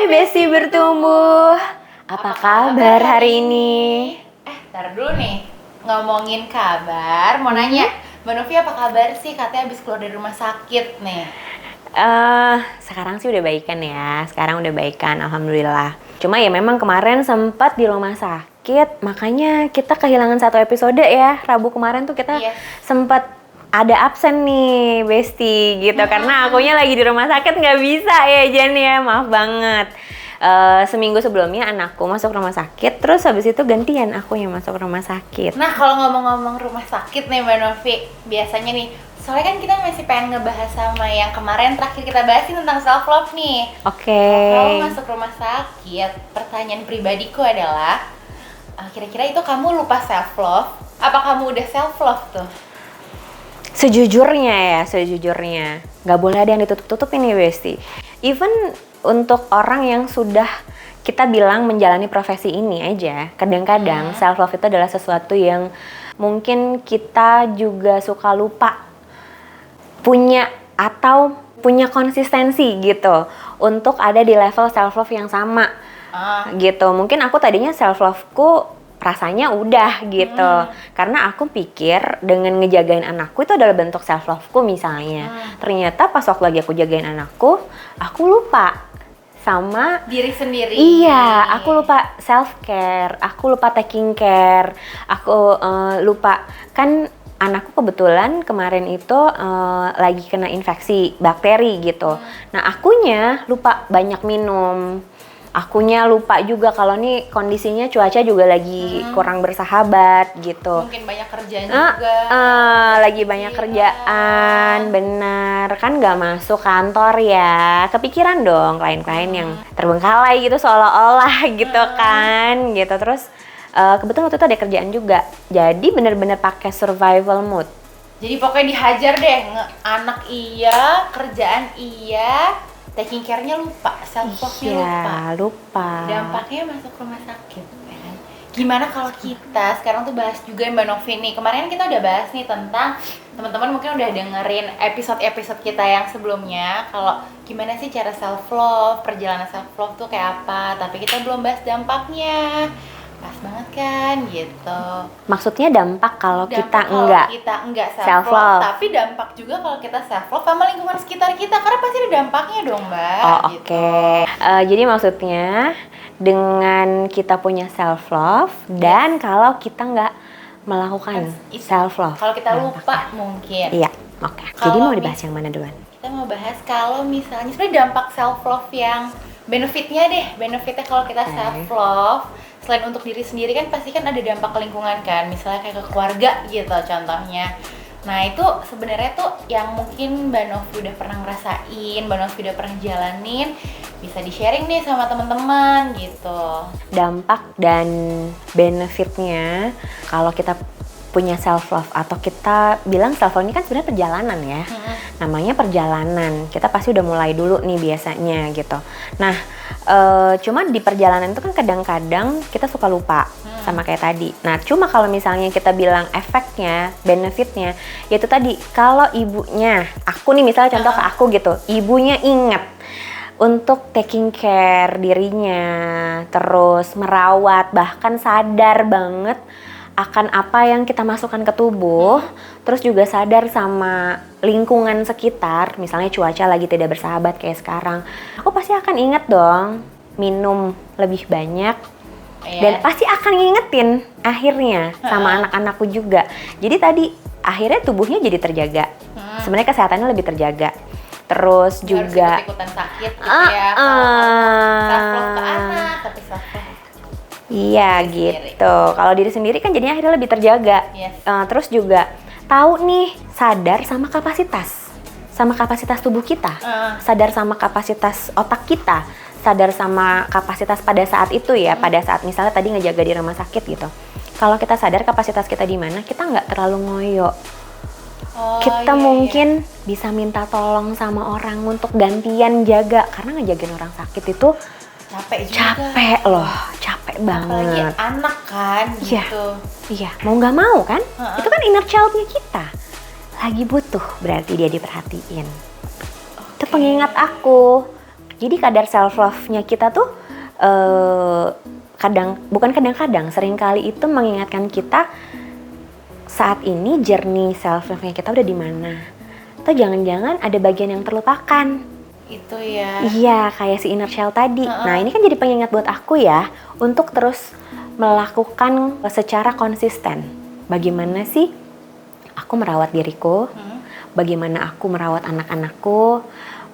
Besti bertumbuh. Apa kabar hari ini? Ntar dulu nih, ngomongin kabar, mau nanya Mbak Novi apa kabar sih? Katanya habis keluar dari rumah sakit nih. Sekarang sih udah baikan ya. Sekarang udah baikan, alhamdulillah. Cuma ya memang kemarin sempat di rumah sakit, makanya kita kehilangan satu episode ya. Rabu kemarin tuh kita sempat ada absen nih, Besti gitu. Karena akunya lagi di rumah sakit nggak bisa ya Jan ya, maaf banget. Seminggu sebelumnya anakku masuk rumah sakit, terus habis itu gantian aku yang masuk rumah sakit. Nah kalau ngomong-ngomong rumah sakit nih Mbak Novi, biasanya nih, soalnya kan kita masih pengen ngebahas sama yang kemarin terakhir kita bahas tentang self love nih. Oke. Kalau masuk rumah sakit, pertanyaan pribadiku adalah, kira-kira itu kamu lupa self love? Apa kamu udah self love tuh? Sejujurnya nggak boleh ada yang ditutup-tutupin nih Besti. Even untuk orang yang sudah kita bilang menjalani profesi ini aja, kadang-kadang self love itu adalah sesuatu yang mungkin kita juga suka lupa punya atau punya konsistensi gitu untuk ada di level self love yang sama gitu. Mungkin aku tadinya self loveku rasanya udah gitu, karena aku pikir dengan ngejagain anakku itu adalah bentuk self loveku misalnya. Ternyata pas waktu lagi aku jagain anakku, aku lupa sama diri sendiri. Iya, aku lupa self care, aku lupa taking care, aku lupa kan anakku kebetulan kemarin itu lagi kena infeksi bakteri gitu. Nah akunya lupa banyak minum. Akunya lupa juga kalau nih kondisinya cuaca juga lagi kurang bersahabat gitu. Mungkin banyak kerjaan juga. Lagi banyak kerjaan, bener kan nggak masuk kantor ya. Kepikiran dong klien-klien yang terbengkalai gitu seolah-olah gitu kan gitu. Terus kebetulan waktu itu ada kerjaan juga. Jadi bener-bener pakai survival mode. Jadi pokoknya dihajar deh, anak iya, kerjaan iya, taking care-nya lupa, self-love-nya lupa. Dampaknya masuk rumah sakit, kan? Gimana kalau kita sekarang tuh bahas juga Mbak Novi nih. Kemarin kita udah bahas nih tentang, teman-teman mungkin udah dengerin episode-episode kita yang sebelumnya, kalau gimana sih cara self-love, perjalanan self-love tuh kayak apa, tapi kita belum bahas dampaknya. Pas banget kan gitu. Maksudnya dampak kalau kita enggak self self-love. love, tapi dampak juga kalau kita self love sama lingkungan sekitar kita, karena pasti ada dampaknya dong Mbak. Gitu. Oke. Jadi maksudnya dengan kita punya self love dan kalau kita nggak melakukan self love. Kalau kita lupa mungkin. Iya. Oke. Jadi mau dibahas yang mana duluan? Kita mau bahas kalau misalnya sebenarnya dampak self love yang benefitnya kalau kita self love. Selain untuk diri sendiri kan pasti kan ada dampak ke lingkungan kan, misalnya kayak ke keluarga gitu contohnya. Nah itu sebenarnya tuh yang mungkin Mbak Novi udah pernah ngerasain, Mbak Novi udah pernah jalanin, bisa di-sharing nih sama teman-teman gitu. Dampak dan benefitnya kalau kita punya self love atau kita bilang self love ini kan sebenarnya perjalanan ya. Namanya perjalanan. Kita pasti udah mulai dulu nih biasanya gitu. Nah, cuma di perjalanan itu kan kadang-kadang kita suka lupa sama kayak tadi. Nah, cuma kalau misalnya kita bilang efeknya, benefitnya, yaitu tadi kalau ibunya, aku nih misalnya contoh ke aku gitu, ibunya inget untuk taking care dirinya, terus merawat, bahkan sadar banget akan apa yang kita masukkan ke tubuh, terus juga sadar sama lingkungan sekitar, misalnya cuaca lagi tidak bersahabat kayak sekarang, aku pasti akan inget dong minum lebih banyak, dan pasti akan ngingetin akhirnya sama anak-anakku juga. Jadi tadi akhirnya tubuhnya jadi terjaga, sebenarnya kesehatannya lebih terjaga. Terus juga ikut-ikutan sakit gitu ya, self-love ke anak, tapi self-love iya gitu. Kalau diri sendiri kan jadinya akhirnya lebih terjaga. Terus juga tahu nih, sadar sama kapasitas tubuh kita, sadar sama kapasitas otak kita, sadar sama kapasitas pada saat itu ya, pada saat misalnya tadi ngejaga di rumah sakit gitu. Kalau kita sadar kapasitas kita di mana, kita nggak terlalu ngoyo. Kita mungkin bisa minta tolong sama orang untuk gantian jaga, karena ngejagain orang sakit itu capek loh, capek banget. Apalagi anak kan gitu. Iya, mau nggak mau kan? Itu kan inner child-nya kita. Lagi butuh, berarti dia diperhatiin. Itu pengingat aku. Jadi kadar self love-nya kita tuh kadang-kadang seringkali itu mengingatkan kita saat ini journey self love-nya kita udah di mana. Atau jangan-jangan ada bagian yang terlupakan. Itu ya. Iya, kayak si inner child tadi. Nah, ini kan jadi pengingat buat aku ya untuk terus melakukan secara konsisten. Bagaimana sih aku merawat diriku? Bagaimana aku merawat anak-anakku?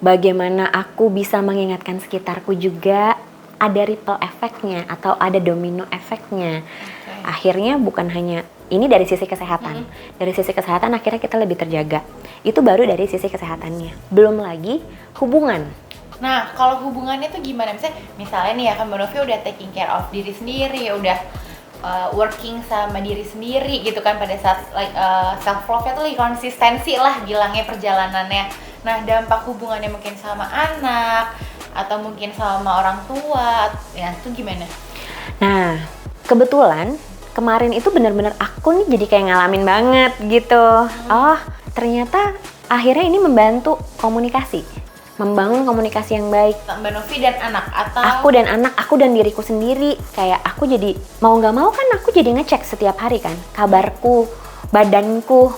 Bagaimana aku bisa mengingatkan sekitarku juga? Ada ripple efeknya atau ada domino efeknya. Akhirnya bukan hanya ini dari sisi kesehatan. Dari sisi kesehatan akhirnya kita lebih terjaga. Itu baru dari sisi kesehatannya. Belum lagi hubungan. Nah, kalau hubungannya tuh gimana? Misalnya nih ya kan Mbak Novi udah taking care of diri sendiri, udah working sama diri sendiri gitu kan pada saat self love-nya tuh lagi konsistensi lah bilangnya perjalanannya. Nah, dampak hubungannya mungkin sama anak atau mungkin sama orang tua, ya itu gimana? Nah, kebetulan kemarin itu benar-benar aku nih jadi kayak ngalamin banget gitu. Oh, ternyata akhirnya ini membantu komunikasi. Membangun komunikasi yang baik. Mbak Novi dan anak atau? Aku dan diriku sendiri. Kayak aku jadi, mau gak mau kan aku jadi ngecek setiap hari kan. Kabarku, badanku,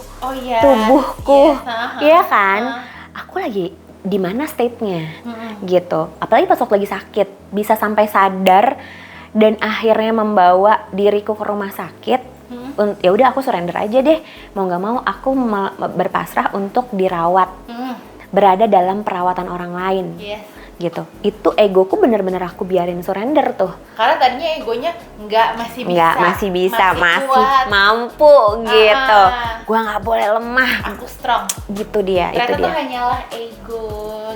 tubuhku, iya kan? Aku lagi di mana state-nya gitu. Apalagi pas waktu lagi sakit, bisa sampai sadar dan akhirnya membawa diriku ke rumah sakit. Ya udah aku surrender aja deh, mau nggak mau aku berpasrah untuk dirawat, berada dalam perawatan orang lain. Gitu. Itu egoku bener-bener aku biarin surrender tuh. Karena tadinya egonya masih bisa, masih mampu gitu. Gua nggak boleh lemah. Aku strong. Gitu dia. Ternyata itu tuh dia. hanyalah ego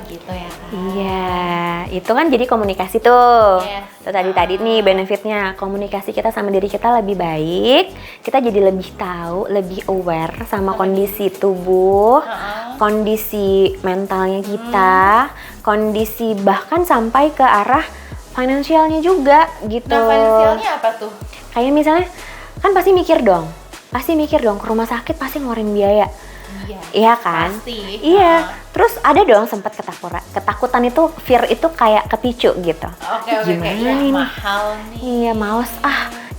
gitu ya kan. Iya, itu kan jadi komunikasi tuh. Yes. Tuh tadi nih benefitnya komunikasi kita sama diri kita lebih baik. Kita jadi lebih tahu, lebih aware sama kondisi tubuh, kondisi mentalnya kita, kondisi bahkan sampai ke arah finansialnya juga gitu. Nah, finansialnya apa tuh? Kayak misalnya kan pasti mikir dong ke rumah sakit pasti ngeluarin biaya. Iya kan? Pasti. Iya. Terus ada dong sempat ketakutan itu, fear itu kayak kepicu gitu. Oke, gimana ini? Mahal nih. Iya, males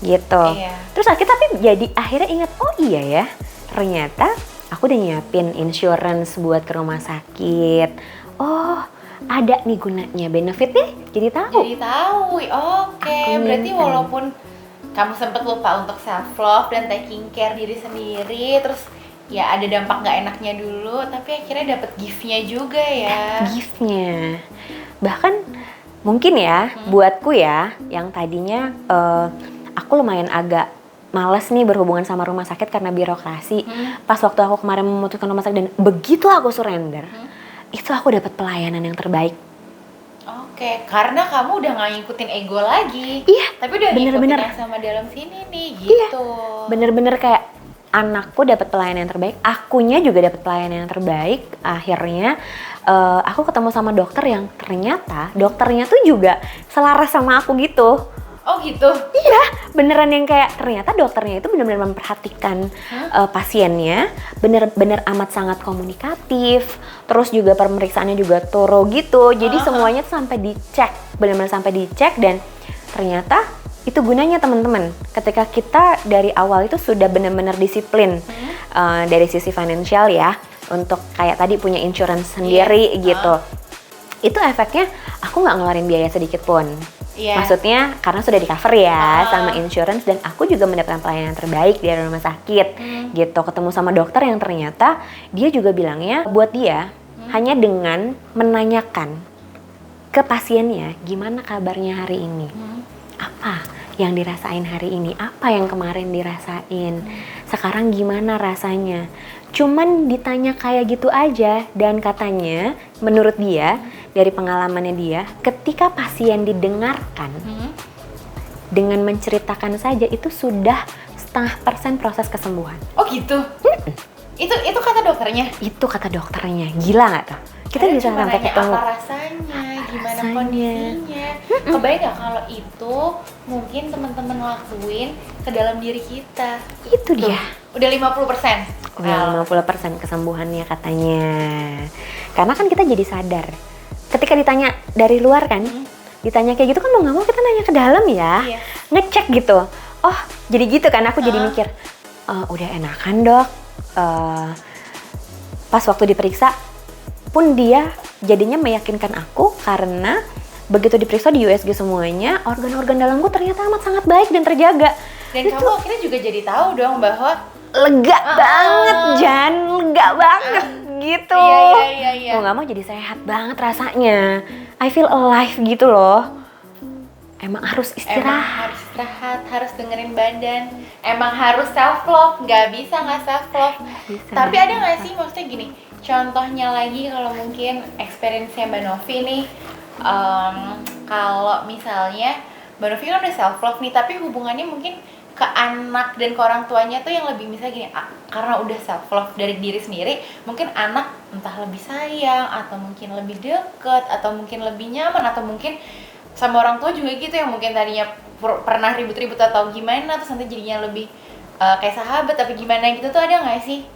gitu. Iya. Terus tapi jadi akhirnya ingat, oh iya ya, ternyata aku udah nyiapin insurance buat ke rumah sakit. Oh, ada nih gunanya, benefitnya jadi tahu. Oke. Berarti walaupun kamu sempat lupa untuk self love dan taking care diri sendiri, terus ya ada dampak nggak enaknya dulu, tapi akhirnya dapet gift-nya juga ya. Gift-nya. Bahkan mungkin ya, buatku ya, yang tadinya aku lumayan agak males nih berhubungan sama rumah sakit karena birokrasi. Pas waktu aku kemarin memutuskan rumah sakit dan begitu aku surrender, itu aku dapat pelayanan yang terbaik. Oke, karena kamu udah nggak ngikutin ego lagi. Iya, tapi udah ngikutin yang sama dalam sini nih, gitu. Iya, bener-bener kayak anakku dapat pelayanan yang terbaik, akunya juga dapat pelayanan yang terbaik. Akhirnya aku ketemu sama dokter yang ternyata dokternya tuh juga selaras sama aku gitu. Oh gitu? Iya, beneran yang kayak ternyata dokternya itu bener-bener memperhatikan pasiennya, bener-bener amat sangat komunikatif, terus juga pemeriksaannya juga thorough gitu. Jadi semuanya tuh sampai dicek, bener-bener sampai dicek dan ternyata itu gunanya teman-teman. Ketika kita dari awal itu sudah benar-benar disiplin dari sisi finansial ya, untuk kayak tadi punya insurance sendiri gitu. Itu efeknya aku nggak ngeluarin biaya sedikit pun. Maksudnya karena sudah di cover ya sama insurance dan aku juga mendapatkan pelayanan terbaik dari rumah sakit gitu. Ketemu sama dokter yang ternyata dia juga bilangnya buat dia hanya dengan menanyakan ke pasiennya gimana kabarnya hari ini. Apa yang dirasain hari ini, apa yang kemarin dirasain, sekarang gimana rasanya. Cuman ditanya kayak gitu aja dan katanya menurut dia, dari pengalamannya dia, ketika pasien didengarkan dengan menceritakan saja itu sudah 0,5% proses kesembuhan. Oh gitu? Itu kata dokternya? Itu kata dokternya, gila gak tuh? Kita bisa sampai ketemu apa rasanya, gimana kondisinya. Kebayang gak kalau itu mungkin teman-teman lakuin ke dalam diri kita? Itu dia. Udah 50%? Udah 50% kesembuhannya katanya. Karena kan kita jadi sadar, ketika ditanya dari luar kan, ditanya kayak gitu kan mau nggak mau kita nanya ke dalam ya, ngecek gitu. Oh jadi gitu kan, aku jadi mikir, udah enakan dok. Pas waktu diperiksa pun dia jadinya meyakinkan aku karena begitu diperiksa di USG semuanya, organ-organ dalamku ternyata amat sangat baik dan terjaga. Dan kamu akhirnya juga jadi tahu dong bahwa lega banget, Jan, lega banget gitu. Iya. Mau nggak mau jadi sehat banget rasanya. I feel alive gitu loh. Emang harus istirahat. Harus dengerin badan. Emang harus self love, nggak bisa nggak self love. Tapi ada nggak sih maksudnya gini? Contohnya lagi kalau mungkin experience-nya Mbak Novi nih, kalau misalnya Mbak Novi kan udah self love nih, tapi hubungannya mungkin ke anak dan ke orang tuanya tuh yang lebih misalnya gini, karena udah self love dari diri sendiri, mungkin anak entah lebih sayang atau mungkin lebih deket atau mungkin lebih nyaman atau mungkin sama orang tua juga gitu yang mungkin tadinya pernah ribut-ribut atau gimana terus nanti jadinya lebih kayak sahabat tapi gimana gitu tuh ada nggak sih?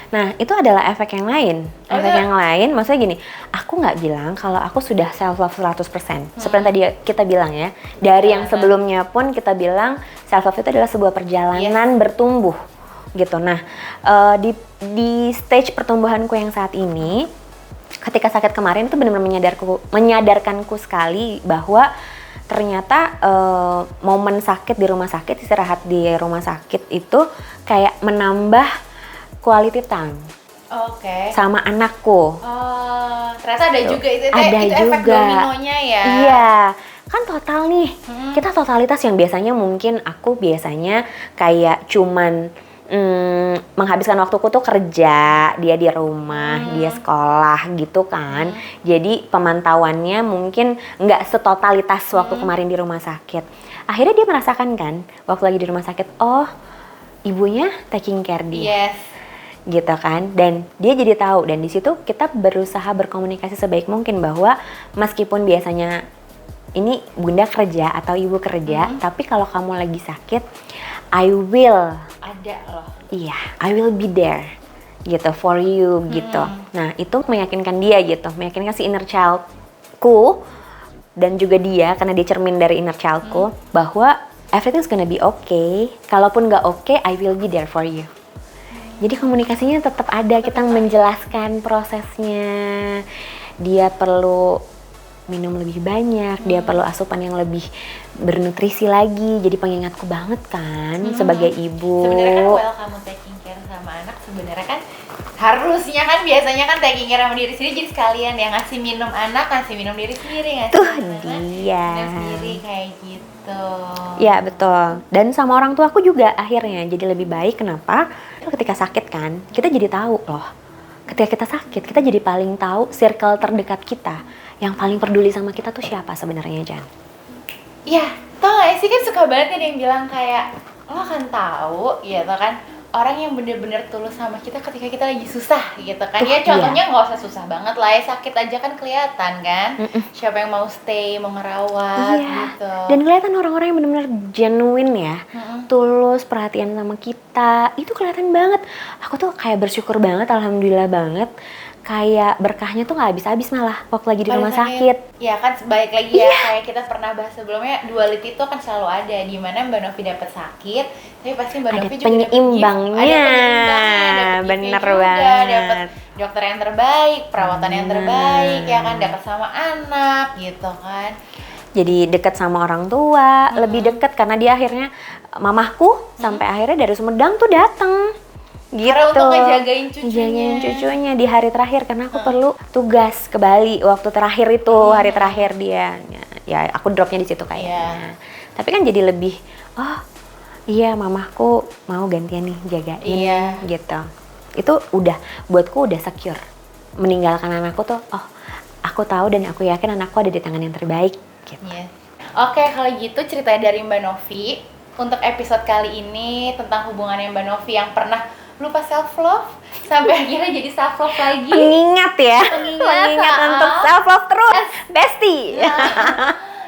Nah itu adalah efek yang lain. Efek yang lain maksudnya gini, aku nggak bilang kalau aku sudah self love 100%. Seperti tadi kita bilang ya, dari yang sebelumnya pun kita bilang self love itu adalah sebuah perjalanan bertumbuh gitu. Nah di stage pertumbuhanku yang saat ini, ketika sakit kemarin itu benar-benar menyadarkanku sekali bahwa ternyata momen sakit di rumah sakit, istirahat di rumah sakit itu kayak menambah quality time sama anakku. Ternyata ada juga itu juga. Efek dominonya ya. Iya, kan total nih. Kita totalitas yang biasanya mungkin aku biasanya kayak cuman menghabiskan waktuku tuh kerja, dia di rumah, dia sekolah gitu kan. Jadi pemantauannya mungkin nggak setotalitas waktu kemarin di rumah sakit. Akhirnya dia merasakan kan, waktu lagi di rumah sakit, oh ibunya taking care dia. Gitu kan, dan dia jadi tahu, dan di situ kita berusaha berkomunikasi sebaik mungkin bahwa meskipun biasanya ini bunda kerja atau ibu kerja, tapi kalau kamu lagi sakit, I will ada loh. Iya, I will be there gitu for you gitu. Nah itu meyakinkan dia gitu, meyakinkan si inner childku dan juga dia karena dia cermin dari inner childku bahwa everything's gonna be okay. Kalaupun nggak okay, I will be there for you. Jadi komunikasinya tetap ada, kita menjelaskan prosesnya. Dia perlu minum lebih banyak, dia perlu asupan yang lebih bernutrisi lagi. Jadi pengingatku banget kan sebagai ibu. Sebenarnya kan well kamu taking care sama anak sebenarnya kan harusnya kan biasanya kan taking care sama diri sendiri, jadi sekalian ya ngasih minum anak, ngasih minum diri sendiri, ngasih minum sendiri kayak gitu. Ya betul. Dan sama orang tuaku juga akhirnya jadi lebih baik. Kenapa? Ketika sakit kan, kita jadi tahu loh. Ketika kita sakit, kita jadi paling tahu circle terdekat kita. Yang paling peduli sama kita tuh siapa sebenarnya, Jan? Iya, tau gak sih kan suka banget ada yang bilang kayak lo akan tahu gitu kan orang yang bener-bener tulus sama kita ketika kita lagi susah gitu kan. Ya contohnya nggak usah susah banget lah ya, sakit aja kan kelihatan kan siapa yang mau stay, mau ngerawat gitu. Dan kelihatan orang-orang yang bener-bener genuine ya, tulus, perhatian sama kita, itu kelihatan banget. Aku tuh kayak bersyukur banget, alhamdulillah banget. Kayak berkahnya tuh nggak habis-habis malah waktu lagi di rumah sakit. Ya kan baik lagi ya kayak kita pernah bahas sebelumnya, duality itu kan selalu ada, di mana Mbak Novi dapat sakit, tapi pasti Mbak Novi juga penyeimbangnya. Bener banget. Dapat dokter yang terbaik, perawatan yang terbaik, ya kan, dapat sama anak gitu kan. Jadi dekat sama orang tua, lebih dekat karena dia akhirnya mamahku sampai akhirnya dari Sumedang tuh datang. Gitu. Karena untuk ngejagain cucunya di hari terakhir karena aku perlu tugas ke Bali waktu terakhir itu, hari terakhir dia ya aku dropnya di situ kayaknya. Tapi kan jadi lebih iya mamahku mau gantian nih jagain gitu. Itu udah buatku udah secure. Meninggalkan anakku tuh aku tahu dan aku yakin anakku ada di tangan yang terbaik gitu. Oke, kalau gitu cerita dari Mbak Novi untuk episode kali ini tentang hubungannya Mbak Novi yang pernah lupa self love sampai akhirnya jadi self love lagi. Pengingat untuk self love terus, bestie.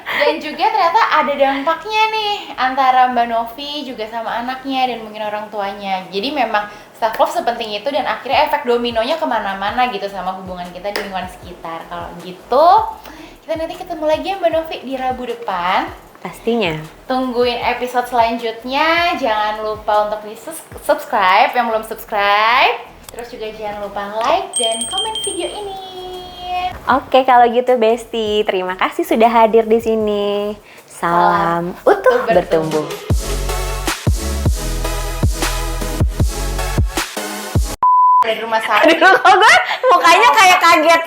Dan juga ternyata ada dampaknya nih antara Mbak Novi juga sama anaknya dan mungkin orang tuanya. Jadi memang self love sepenting itu dan akhirnya efek dominonya kemana-mana gitu sama hubungan kita di lingkungan sekitar. Kalau gitu kita nanti ketemu lagi ya Mbak Novi di Rabu depan. Pastinya. Tungguin episode selanjutnya. Jangan lupa untuk di subscribe yang belum subscribe. Terus juga jangan lupa like dan komen video ini. Oke, kalau gitu Besti, terima kasih sudah hadir di sini. Salam utuh bertumbuh. Dari rumah sakit. Aduh, kok gue mukanya kayak kaget.